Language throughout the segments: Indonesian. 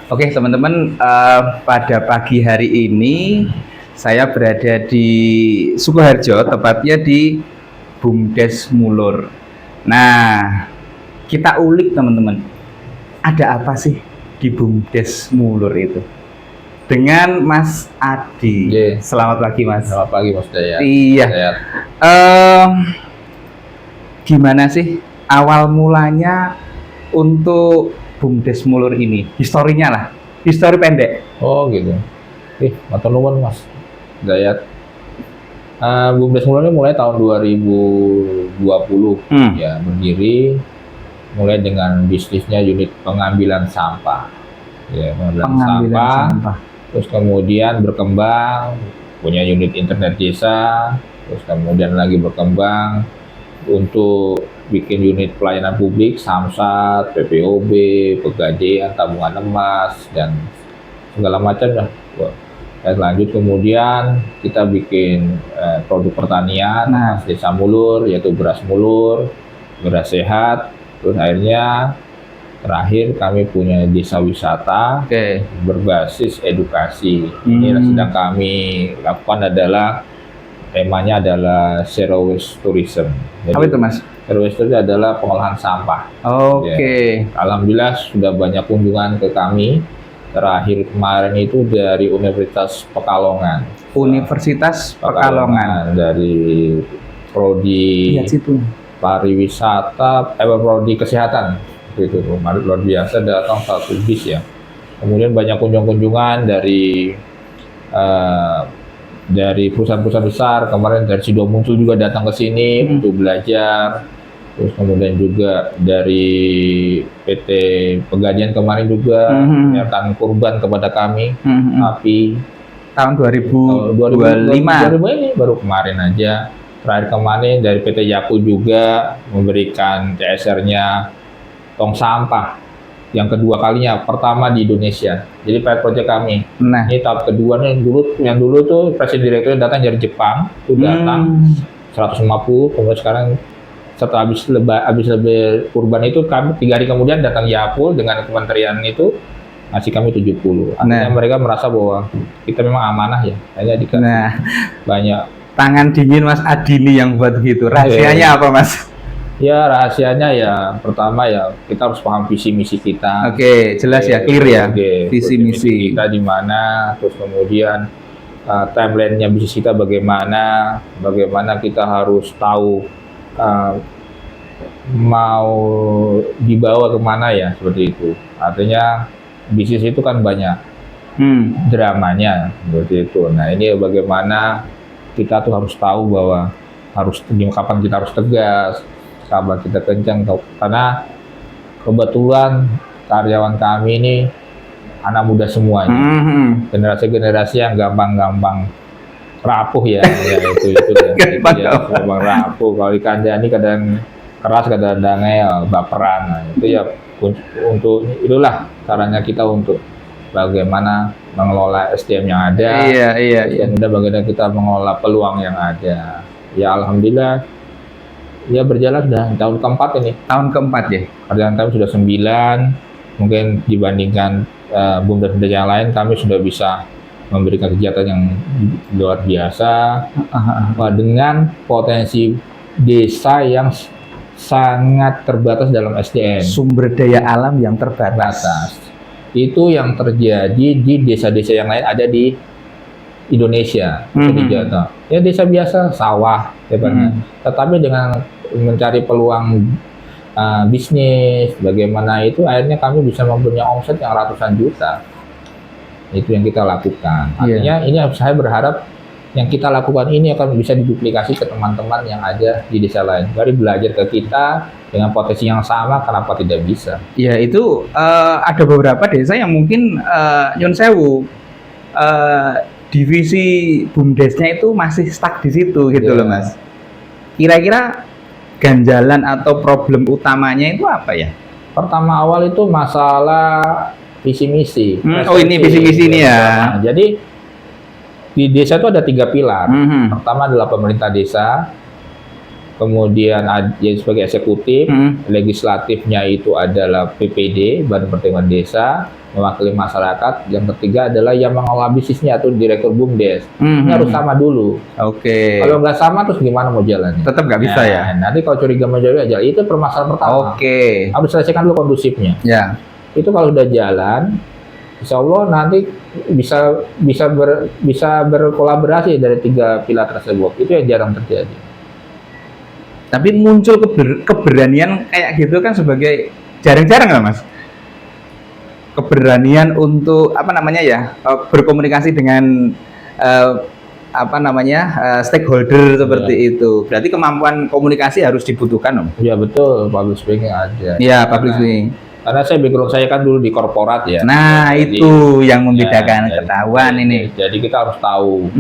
Oke teman-teman, pada pagi hari ini saya berada di Sukoharjo, tepatnya di BUMDes Mulur. Nah, kita ulik teman-teman, ada apa sih di BUMDes Mulur itu? Dengan Mas Adi. Oke. Selamat pagi Mas. Selamat pagi Mas Dayat. Iya. Dayat. Gimana sih awal mulanya untuk BUMDes Mulur ini? Historinya lah, histori pendek. Oh gitu. Matur nuwun Mas Dayat. BUMDes Mulur ini mulai tahun 2020 ya, berdiri mulai dengan bisnisnya unit pengambilan sampah. Ya, pengambilan sampah. Terus kemudian berkembang punya unit internet desa, terus kemudian lagi berkembang untuk bikin unit pelayanan publik, Samsat, PPOB, Pegadaian, tabungan emas, dan segala macam lah. Dan lanjut kemudian kita bikin produk pertanian, Desa Mulur, yaitu beras Mulur, beras sehat. Terus akhirnya terakhir kami punya desa wisata berbasis edukasi. Ini yang sedang kami lakukan adalah temanya adalah zero waste tourism. Jadi, apa itu Mas? Zero waste itu adalah pengolahan sampah. Oke. Ya. Alhamdulillah sudah banyak kunjungan ke kami. Terakhir kemarin itu dari Universitas Pekalongan. Universitas Pekalongan. Dari prodi pariwisata, prodi kesehatan. Itu luar biasa, datang 1 bis ya. Kemudian banyak kunjungan dari perusahaan-perusahaan besar. Kemarin dari Sido Muncul juga datang ke sini untuk belajar. Terus kemudian juga dari PT Pegadaian kemarin juga menyertakan kurban kepada kami. Tapi tahun 2025 ini baru kemarin aja. Terakhir kemarin dari PT Yapu juga memberikan CSR-nya tong sampah yang kedua kalinya, pertama di Indonesia. Jadi pilot project kami. Nah, ini tahap kedua nih. Yang dulu tuh presiden direkturnya datang dari Jepang, tuh datang 150. Kemudian sekarang setelah habis lebih kurban itu, kami 3 hari kemudian datang Yapul dengan kementerian itu ngasih kami 70. Artinya mereka merasa bahwa kita memang amanah ya. Hanya dikasih banyak. Tangan dingin Mas Adi nih yang buat gitu. Rahasianya apa Mas? Ya rahasianya ya pertama ya kita harus paham visi misi kita. Oke, jelas ya, clear ya. Visi misi kita di mana, terus kemudian timelinenya bisnis kita bagaimana kita harus tahu mau dibawa kemana ya, seperti itu. Artinya bisnis itu kan banyak dramanya seperti itu. Nah ini bagaimana kita tuh harus tahu bahwa kapan kita harus tegas, kabar kita kencang, karena kebetulan karyawan kami ini anak muda semuanya, generasi yang gampang rapuh ya, itu gampang rapuh. Kalau dikandani kadang keras, kadang-kadangnya baperan. Nah, itu ya untuk itulah caranya kita untuk bagaimana mengelola SDM yang ada, dan bagaimana kita mengelola peluang yang ada. Ya alhamdulillah. Ya berjalan sudah tahun keempat ini. Tahun keempat ya? Kerjaan kami sudah 9. Mungkin dibandingkan BUMDes yang lain, kami sudah bisa memberikan kegiatan yang luar biasa. Dengan potensi desa yang sangat terbatas dalam SDM. Sumber daya alam yang terbatas. Itu yang terjadi di desa-desa yang lain ada di Indonesia. Di Jawa. Ya desa biasa, sawah. Tetapi dengan mencari peluang bisnis, bagaimana itu akhirnya kami bisa mempunyai omset yang ratusan juta. Itu yang kita lakukan. Artinya ini saya berharap yang kita lakukan ini akan bisa diduplikasi ke teman-teman yang ada di desa lain. Mari belajar ke kita dengan potensi yang sama, kenapa tidak bisa? Ya itu ada beberapa desa yang mungkin Nyun Sewu divisi BUMDesnya itu masih stuck di situ gitu loh Mas. Kira-kira ganjalan atau problem utamanya itu apa ya? Pertama awal itu masalah visi misi. Ini visi misi ini ya. Jadi di desa itu ada 3 pilar. Pertama adalah pemerintah desa, kemudian ya sebagai eksekutif, legislatifnya itu adalah PPD, Badan Pertimbangan Desa, mewakili masyarakat. Yang ketiga adalah yang mengelola bisnisnya atau Direktur BUMDes. Ini harus sama dulu. Oke. Kalau nggak sama terus gimana mau jalan? Tetap nggak bisa ya? Nanti kalau curiga menjadi aja, itu permasalahan pertama. Oke. Harus selesaikan dulu kondusifnya. Ya. Itu kalau udah jalan, insya Allah nanti bisa berkolaborasi dari 3 pilar tersebut. Itu yang jarang terjadi. Tapi muncul keberanian kayak gitu kan sebagai jarang-jarang nggak Mas? Keberanian untuk apa namanya ya, berkomunikasi dengan stakeholder seperti itu. Berarti kemampuan komunikasi harus dibutuhkan, Om. Ya betul, public speaking ada. Ya, public speaking. Karena background saya kan dulu di korporat ya. Nah, jadi, itu yang membedakan ketahuan ini. Jadi kita harus tahu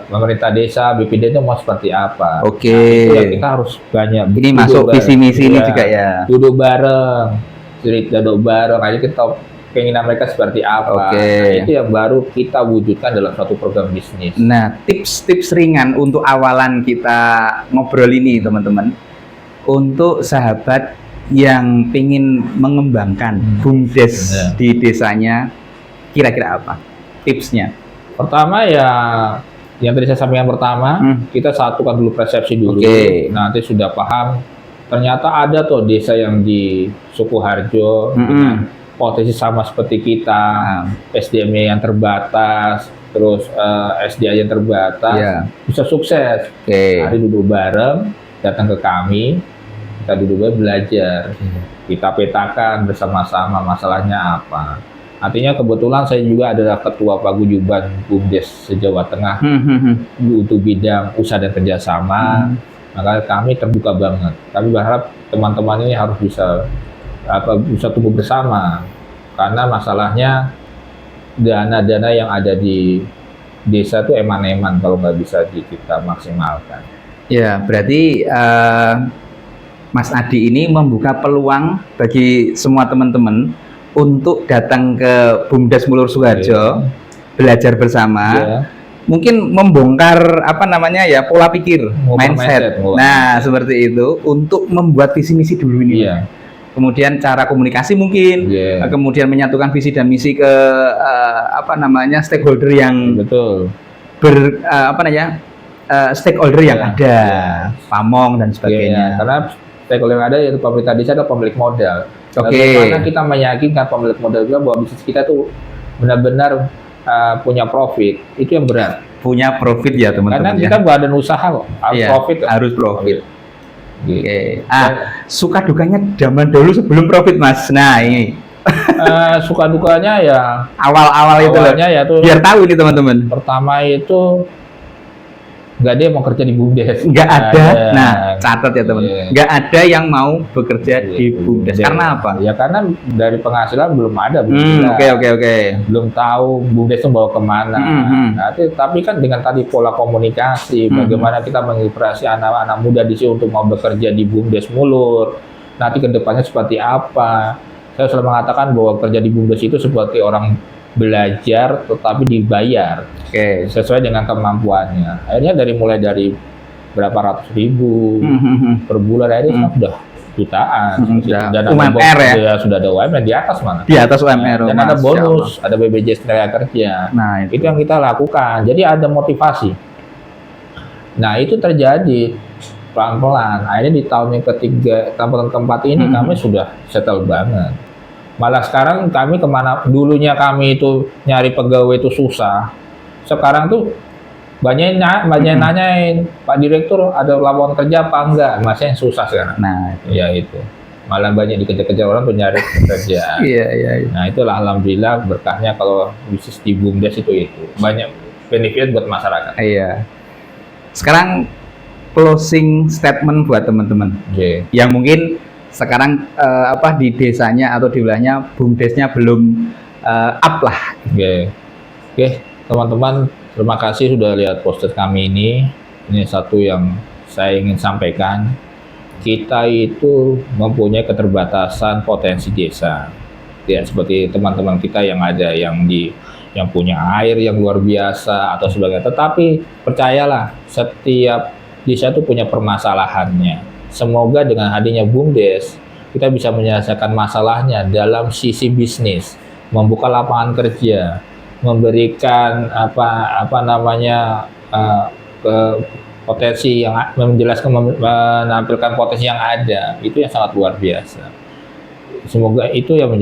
pemerintah desa, BPD itu mau seperti apa. Oke. Nah, kita harus banyak. Ini masuk visi misi ini juga ya. Duduk bareng. Duduk bareng aja kita tahu keinginan mereka seperti apa. Nah, itu yang baru kita wujudkan dalam suatu program bisnis. Nah, tips-tips ringan untuk awalan kita ngobrol ini teman-teman, untuk sahabat yang ingin mengembangkan BUMDes di desanya, kira-kira apa tipsnya? Pertama ya, yang tadi saya sampaikan pertama, kita satukan dulu persepsi dulu. Nanti sudah paham. Ternyata ada tuh desa yang di Sukoharjo dengan potensi sama seperti kita, SDM yang terbatas, terus SDA yang terbatas, bisa sukses. Hari duduk bareng, datang ke kami, kita duduk bareng belajar, kita petakan bersama-sama masalahnya apa. Artinya kebetulan saya juga adalah ketua paguyuban BUMDes se-Jawa Tengah untuk bidang usaha dan kerjasama. Maka kami terbuka banget. Kami berharap teman-teman ini harus bisa tumbuh bersama, karena masalahnya dana-dana yang ada di desa itu eman-eman kalau nggak bisa kita maksimalkan. Ya, berarti Mas Adi ini membuka peluang bagi semua teman-teman untuk datang ke BUMDes Mulur Sukoharjo, belajar bersama. Mungkin membongkar pola pikir, mindset. Nah, seperti itu untuk membuat visi misi dulu ini. Kemudian cara komunikasi mungkin, kemudian menyatukan visi dan misi ke stakeholder yang stakeholder yang ada, pamong dan sebagainya. Karena stakeholder yang ada yaitu pemerintah desa atau pemilik modal. Bagaimana kita meyakinkan pemilik modal juga bahwa bisnis kita tuh benar-benar punya profit, itu yang berat. Punya profit ya teman-teman. Karena kita badan usaha kok, harus profit. Suka dukanya zaman dulu sebelum profit Mas. Nah ini. Suka dukanya ya awal-awal itu loh. Ya tuh, biar tahu ini teman-teman. Pertama itu nggak ada yang mau kerja di BUMDes. Nggak ada. Nah, catat ya teman. Nggak ada yang mau bekerja di BUMDes. Karena apa? Ya karena dari penghasilan belum ada. Oke. Belum tahu BUMDes itu bawa kemana. Nah, tapi kan dengan tadi pola komunikasi, bagaimana kita menginspirasi anak-anak muda di sini untuk mau bekerja di BUMDes Mulur. Nanti kedepannya seperti apa? Saya selalu mengatakan bahwa kerja di BUMDes itu seperti orang belajar tetapi dibayar sesuai dengan kemampuannya. Akhirnya mulai dari berapa ratus ribu per bulan, akhirnya sudah jutaan. Dan UMR sudah ada UMR di atas mana? Di atas UMR. Dan ada bonus, ada BPJS tenaga kerja. Nah, itu yang kita lakukan. Jadi ada motivasi. Nah, itu terjadi pelan-pelan. Akhirnya di tahun yang ketiga, tahun keempat ini kami sudah settle banget. Malah sekarang kami dulunya kami itu nyari pegawai itu susah. Sekarang tuh banyak nanyain, Pak Direktur ada lowongan kerja apa enggak? Masih yang susah sekarang. Nah, ya itu. Malah banyak dikejar-kejar orang untuk nyari kerja. Iya. Nah, itulah alhamdulillah berkahnya kalau bisnis di BUMDes itu banyak benefit buat masyarakat. Iya. Sekarang closing statement buat teman-teman. Yang mungkin sekarang di desanya atau di wilayahnya BUMDesnya belum up lah. Oke, teman-teman, terima kasih sudah lihat poster kami ini. Ini satu yang saya ingin sampaikan. Kita itu mempunyai keterbatasan potensi desa. Ya, seperti teman-teman kita yang ada yang punya air yang luar biasa atau sebagainya. Tetapi percayalah, setiap desa itu punya permasalahannya. Semoga dengan hadirnya BUMDes kita bisa menyelesaikan masalahnya dalam sisi bisnis, membuka lapangan kerja, memberikan potensi yang menjelaskan, menampilkan potensi yang ada, itu yang sangat luar biasa. Semoga itu yang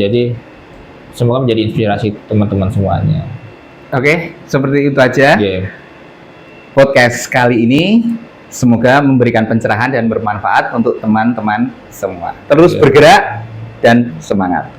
semoga menjadi inspirasi teman-teman semuanya. Oke, seperti itu aja. Podcast kali ini semoga memberikan pencerahan dan bermanfaat untuk teman-teman semua. Terus bergerak dan semangat.